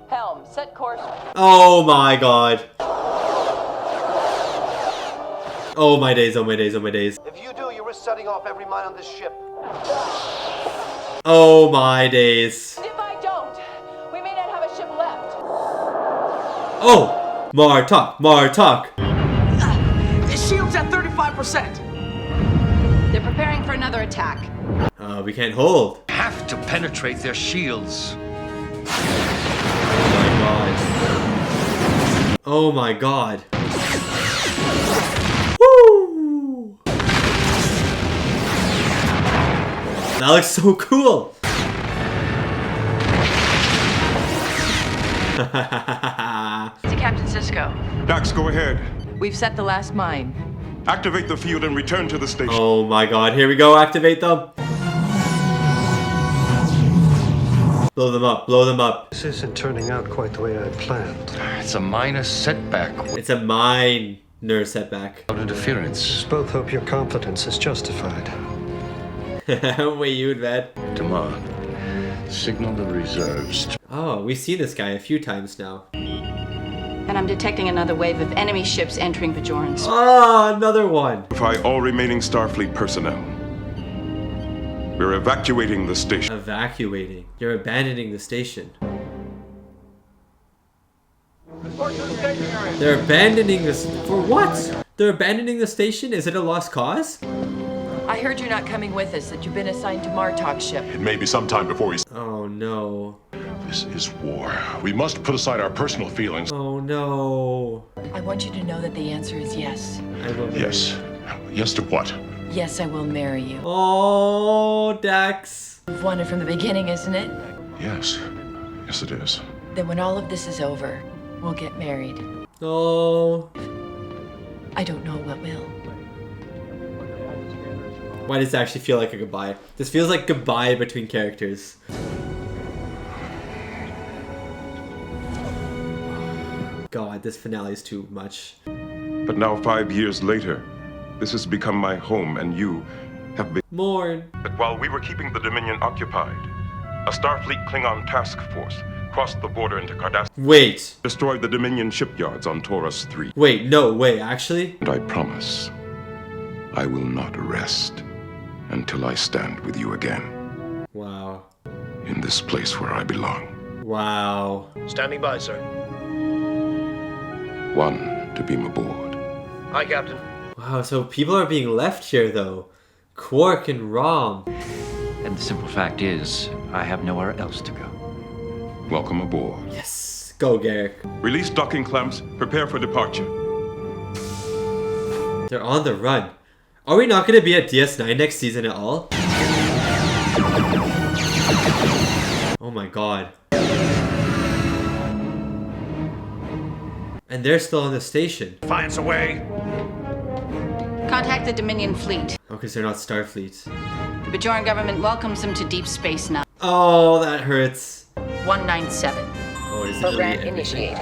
Helm, set course. Oh my god. Oh my days, oh my days, oh my days. If you do, you risk setting off every mine on this ship. Oh my days. If I don't, we may not have a ship left. Oh! Martok, Martok. Shield's at 35%. They're preparing for another attack. We can't hold. Have to penetrate their shields. Oh my god. Woo! That looks so cool. To Captain Sisko. Dax, go ahead. We've set the last mine. Activate the field and return to the station. Oh my god, here we go, activate them. Blow them up, blow them up. This isn't turning out quite the way I planned. It's a minor setback. It's a minor setback. Interference. Both hope your confidence is justified. Wait, you man. Tomorrow. Signal the reserves. Oh, we've seen this guy a few times now. And I'm detecting another wave of enemy ships entering Bajorans. Oh, another one. Notify all remaining Starfleet personnel. We're evacuating the station. Evacuating. You're abandoning the station. They're abandoning this. For what? They're abandoning the station? Is it a lost cause? I heard you're not coming with us, that you've been assigned to Martok's ship. It may be some time before he's... Oh no. This is war. We must put aside our personal feelings. Oh no. I want you to know that the answer is yes. I will marry Yes. Yes to what? Yes, I will marry you. Oh, Dax. You've wanted from the beginning, isn't it? Yes. Yes, it is. Then when all of this is over, we'll get married. Oh. I don't know what will. Why does it actually feel like a goodbye? This feels like goodbye between characters. God, this finale is too much. But now, 5 years later, this has become my home, and you have been... Mourn. But while we were keeping the Dominion occupied, a Starfleet Klingon task force crossed the border into Cardassian. Wait. Destroyed the Dominion shipyards on Taurus 3. Wait, no, wait, actually? And I promise, I will not rest until I stand with you again. Wow. In this place where I belong. Wow. Standing by, sir. One to beam aboard. Hi, Captain. Wow, so people are being left here, though. Quark and Rom. And the simple fact is, I have nowhere else to go. Welcome aboard. Yes. Go, Garrick. Release docking clamps. Prepare for departure. They're on the run. Are we not going to be at DS9 next season at all? Oh my god. And they're still on the station. Finds a way. Contact the Dominion fleet. Oh, because they're not Starfleet. The Bajoran government welcomes them to deep space now. Oh, that hurts. 197. Oh, is it Program really initiated.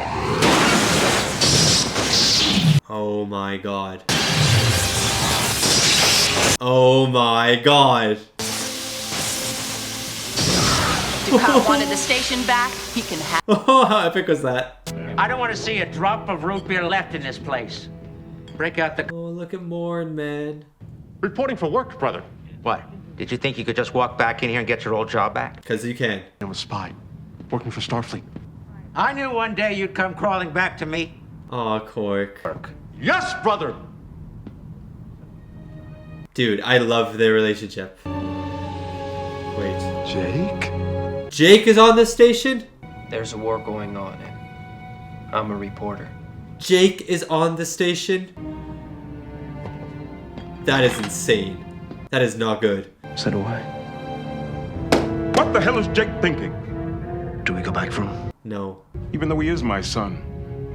Oh my god. Oh my god. Ducat wanted the station back. He can have. Oh, how epic was that? I don't want to see a drop of root beer left in this place. Break out the... Oh, look at Morn, man. Reporting for work, brother. What? Did you think you could just walk back in here and get your old job back? Because you can. I'm a spy, working for Starfleet. I knew one day you'd come crawling back to me. Aw, Quark. Yes, brother! Dude, I love their relationship. Wait. Jake? Jake is on this station? There's a war going on, and I'm a reporter. Jake is on the station? That is insane. That is not good. So do I. What the hell is Jake thinking? Do we go back for him? No. Even though he is my son,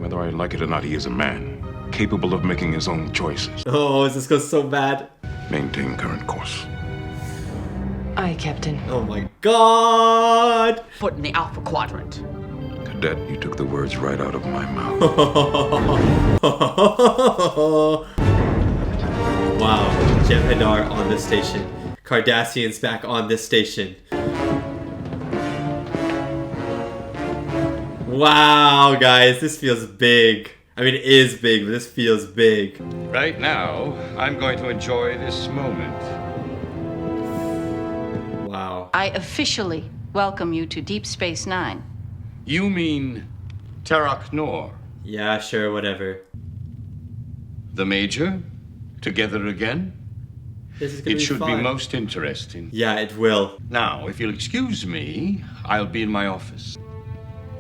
whether I like it or not, he is a man, capable of making his own choices. Oh, this goes so bad. Maintain current course. Aye, Captain. Oh my god! Foot in the Alpha Quadrant. Cadet, you took the words right out of my mouth. Wow, Jem'Hadar on this station. Cardassians back on this station. Wow, guys, this feels big. I mean, it is big, but this feels big. Right now, I'm going to enjoy this moment. Wow. I officially welcome you to Deep Space Nine. You mean Terok Nor? Yeah, sure, whatever. The Major? Together again? This is gonna It be should be fun. most interesting. Yeah, it will. Now, if you'll excuse me, I'll be in my office.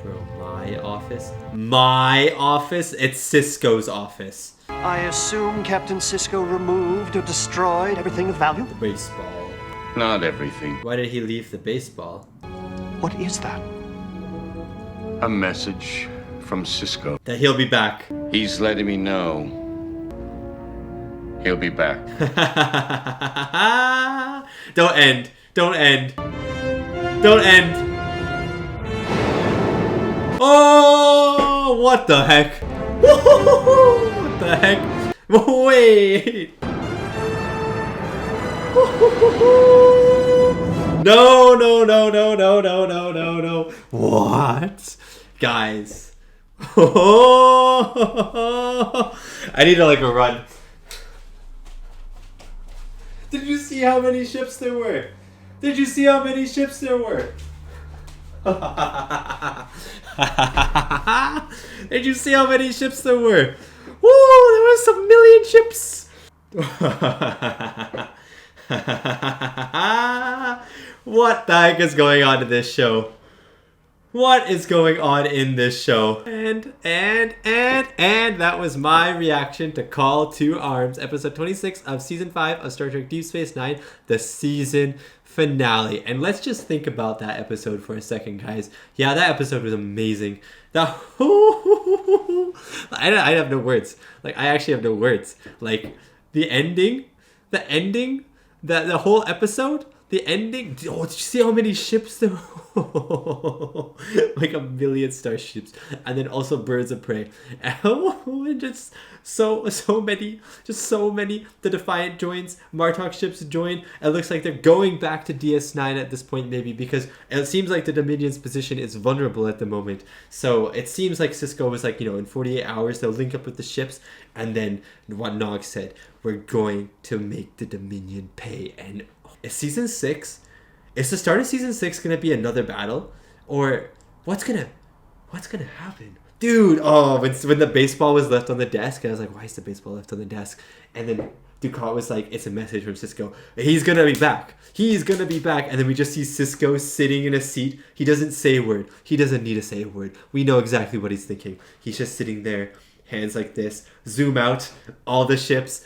Bro, my office? My office? It's Cisco's office. I assume Captain Sisko removed or destroyed everything of value? The baseball. Not everything. Why did he leave the baseball? What is that? A message from Sisko. That he'll be back. He's letting me know. He'll be back. Don't end. Don't end. Don't end. Oh, what the heck? What the heck? Wait. No, no, no, no, no, no, no, no, no. What? Guys. I need to like run. Did you see how many ships there were? Did you see how many ships there were? Did you see how many ships there were? Woo! There was some million ships. What the heck is going on in this show? What is going on in this show? And that was my reaction to Call to Arms, episode 26 of season 5 of Star Trek Deep Space Nine, the season finale. And let's just think about that episode for a second, guys. Yeah, that episode was amazing. That I have no words. Like, I actually have no words. Like, the ending, the whole episode. The ending, oh, did you see how many ships there were? Like a million starships. And then also birds of prey. And just so many. The Defiant joins, Martok ships join. It looks like they're going back to DS9 at this point, maybe, because it seems like the Dominion's position is vulnerable at the moment. So it seems like Sisko was like, in 48 hours they'll link up with the ships. And then what Nog said, we're going to make the Dominion pay. And is season 6? Is the start of season 6 gonna be another battle, or what's gonna happen, dude? Oh, when the baseball was left on the desk, I was like, why is the baseball left on the desk? And then Ducat was like, it's a message from Sisko. He's gonna be back. He's gonna be back. And then we just see Sisko sitting in a seat. He doesn't say a word. He doesn't need to say a word. We know exactly what he's thinking. He's just sitting there, hands like this. Zoom out, all the ships.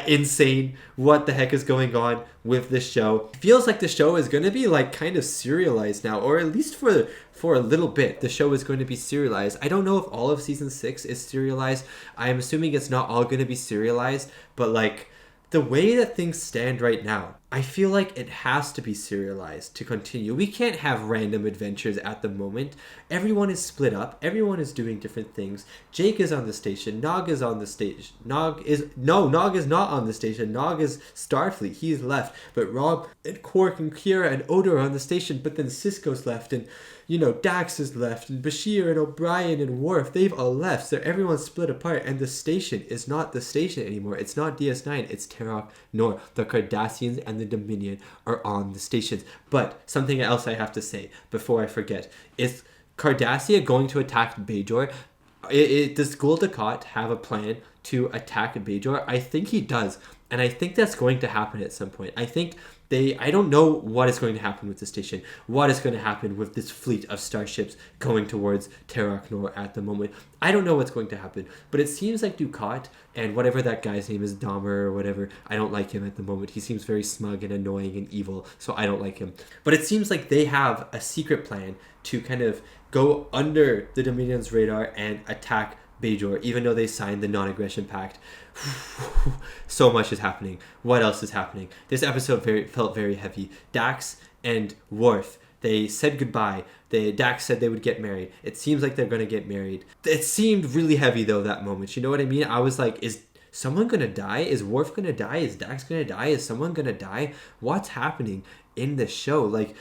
Insane. What the heck is going on with this show? It feels like the show is going to be like kind of serialized now, or at least for a little bit the show is going to be serialized. I don't know if all of season 6 is serialized. I'm assuming it's not all going to be serialized, but like the way that things stand right now, I feel like it has to be serialized to continue. We can't have random adventures at the moment. Everyone is split up. Everyone is doing different things. Jake is on the station. Nog is on the station. Nog is not on the station. Nog is Starfleet. He's left. But Rob and Quark and Kira and Odo are on the station. But then Sisko's left, and Dax is left, and Bashir and O'Brien and Worf, they've all left. So everyone's split apart, and the station is not the station anymore. It's not DS9. It's Terok Nor. The Cardassians and the Dominion are on the stations. But something else I have to say before I forget is Cardassia going to attack Bajor. Does Gul Dukat have a plan to attack Bajor? I think he does, and I think that's going to happen at some point. I don't know what is going to happen with the station, what is going to happen with this fleet of starships going towards Terok Nor at the moment. I don't know what's going to happen, but it seems like Dukat and whatever that guy's name is, Dahmer or whatever, I don't like him at the moment. He seems very smug and annoying and evil, so I don't like him. But it seems like they have a secret plan to kind of go under the Dominion's radar and attack Bajor, even though they signed the non-aggression pact. So much is happening. What else is happening? This episode felt very heavy. Dax and Worf, they said goodbye. Dax said they would get married. It seems like they're going to get married. It seemed really heavy, though, that moment. You know what I mean? I was like, is someone going to die? Is Worf going to die? Is Dax going to die? Is someone going to die? What's happening in this show? Like,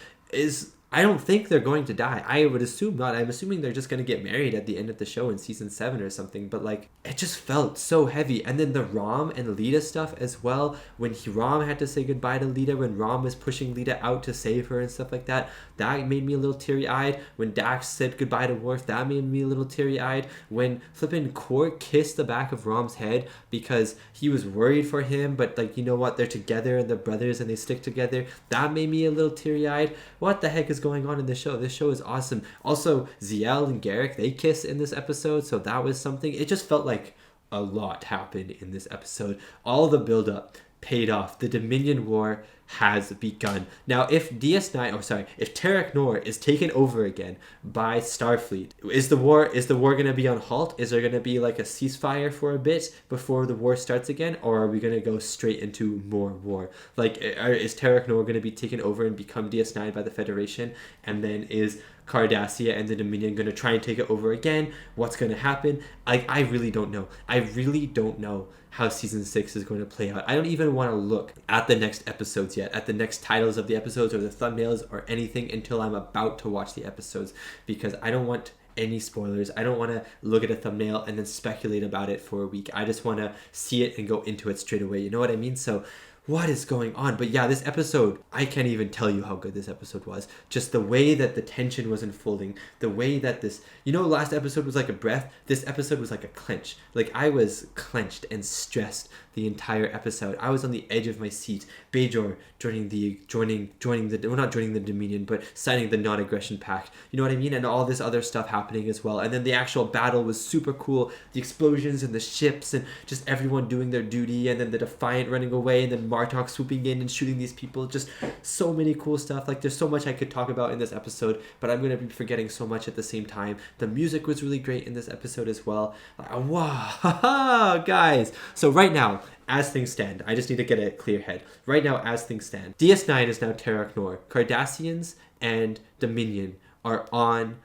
I don't think they're going to die. I would assume not. I'm assuming they're just going to get married at the end of the show in season 7 or something. But like, it just felt so heavy. And then the Rom and Lita stuff as well. When Rom had to say goodbye to Lita, when Rom was pushing Lita out to save her and stuff like that, that made me a little teary-eyed. When Dax said goodbye to Worf, that made me a little teary-eyed. When flippin' Quark kissed the back of Rom's head because he was worried for him, but like, you know what, they're together and they're brothers and they stick together, that made me a little teary-eyed. What the heck is going on in this show? This show is awesome. Also, Ziel and Garrick, they kiss in this episode, so that was something. It just felt like a lot happened in this episode. All the build-up paid off. The Dominion War has begun. Now, if if Terok Nor is taken over again by Starfleet, is the war going to be on halt? Is there going to be like a ceasefire for a bit before the war starts again, or are we going to go straight into more war? Like, is Terok Nor going to be taken over and become DS9 by the Federation, and then is Cardassia and the Dominion going to try and take it over again? What's going to happen? I really don't know. I really don't know how season 6 is going to play out. I don't even want to look at the next episodes yet, at the next titles of the episodes or the thumbnails or anything until I'm about to watch the episodes, because I don't want any spoilers. I don't want to look at a thumbnail and then speculate about it for a week. I just want to see it and go into it straight away. You know what I mean? So what is going on? But yeah, this episode, I can't even tell you how good this episode was. Just the way that the tension was unfolding, the way that this, you know, last episode was like a breath. This episode was like a clench. Like, I was clenched and stressed the entire episode. I was on the edge of my seat. Bajor joining the Dominion, but signing the non-aggression pact. You know what I mean? And all this other stuff happening as well. And then the actual battle was super cool. The explosions and the ships and just everyone doing their duty, and then the Defiant running away, and then Martok swooping in and shooting these people. Just so many cool stuff. Like, there's so much I could talk about in this episode, but I'm going to be forgetting so much at the same time. The music was really great in this episode as well. Wow, guys. So right now, as things stand, I just need to get a clear head. Right now, as things stand, DS9 is now Terok Nor. Cardassians and Dominion are on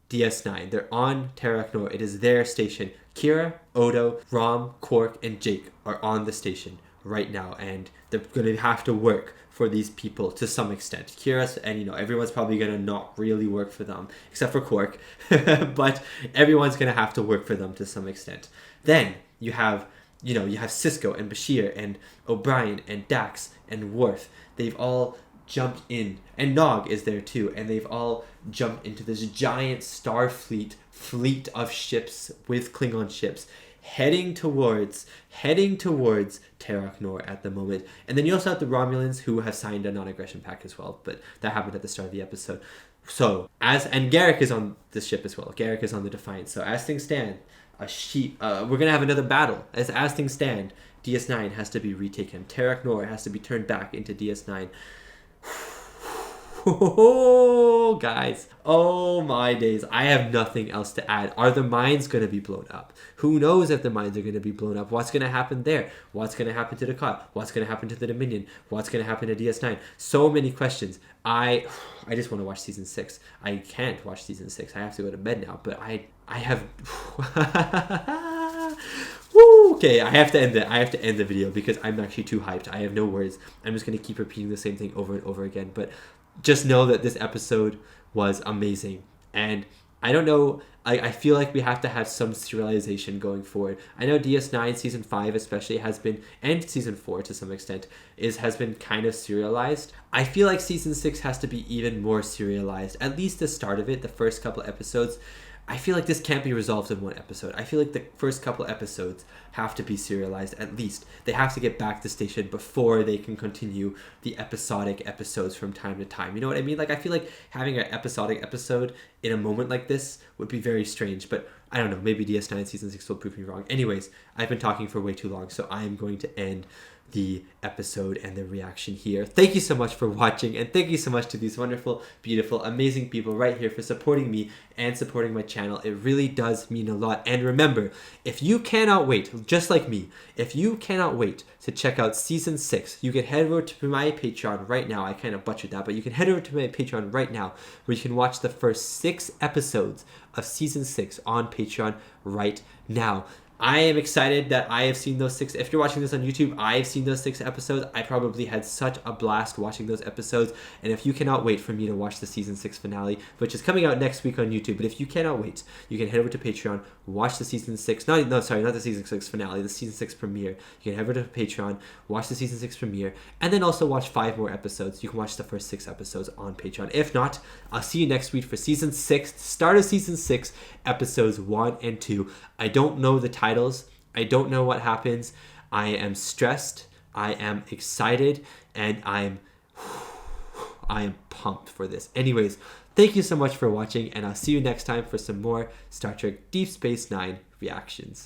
DS9. They're on Terok Nor. It is their station. Kira, Odo, Rom, Quark, and Jake are on the station right now, and they're going to have to work for these people to some extent. Kira, and you know, everyone's probably going to not really work for them, except for Quark, but everyone's going to have to work for them to some extent. Then you have Sisko and Bashir and O'Brien and Dax and Worf. They've all jumped in, and Nog is there too, and they've all jumped into this giant Starfleet fleet of ships with Klingon ships heading towards Terok Nor at the moment. And then you also have the Romulans, who have signed a non-aggression pact as well, but that happened at the start of the episode. So and Garrick is on the ship as well. Garrick is on the Defiant. So as things stand, we're gonna have another battle. As things stand, DS9 has to be retaken. Terok Nor has to be turned back into DS9. Oh, guys. Oh my days. I have nothing else to add. Are the mines going to be blown up? Who knows if the mines are going to be blown up? What's going to happen there? What's going to happen to the Cod? What's going to happen to the Dominion? What's going to happen to DS9? So many questions. I just want to watch season 6. I can't watch season 6. I have to go to bed now, but I have Woo! Okay, I have to end the video because I'm actually too hyped. I have no words. I'm just going to keep repeating the same thing over and over again, but just know that this episode was amazing. And I don't know, I feel like we have to have some serialization going forward. I know DS9 season 5 especially has been, and season 4 to some extent, has been kind of serialized. I feel like season 6 has to be even more serialized. At least the start of it, the first couple episodes. I feel like this can't be resolved in one episode. I feel like the first couple episodes have to be serialized at least. They have to get back to station before they can continue the episodic episodes from time to time. You know what I mean? Like, I feel like having an episodic episode in a moment like this would be very strange, but I don't know. Maybe DS9 season 6 will prove me wrong. Anyways, I've been talking for way too long, so I am going to end the episode and the reaction here. Thank you so much for watching, and thank you so much to these wonderful, beautiful, amazing people right here for supporting me and supporting my channel. It really does mean a lot. And remember, if you cannot wait, just like me, if you cannot wait to check out season 6, you can head over to my Patreon right now. I kind of butchered that, but you can head over to my Patreon right now, where you can watch the first 6 episodes of season 6 on Patreon right now. I am excited that I have seen those 6. If you're watching this on YouTube, I have seen those 6 episodes. I probably had such a blast watching those episodes. And if you cannot wait for me to watch the season 6 finale, which is coming out next week on YouTube, but if you cannot wait, you can head over to Patreon, watch the season 6, not the season 6 finale, the season 6 premiere. You can head over to Patreon, watch the season 6 premiere, and then also watch 5 more episodes. You can watch the first 6 episodes on Patreon. If not, I'll see you next week for season 6, start of season 6, episodes 1 and 2. I don't know the titles. I don't know what happens. I am stressed. I am excited, and I am pumped for this. Anyways, thank you so much for watching, and I'll see you next time for some more Star Trek Deep Space Nine reactions.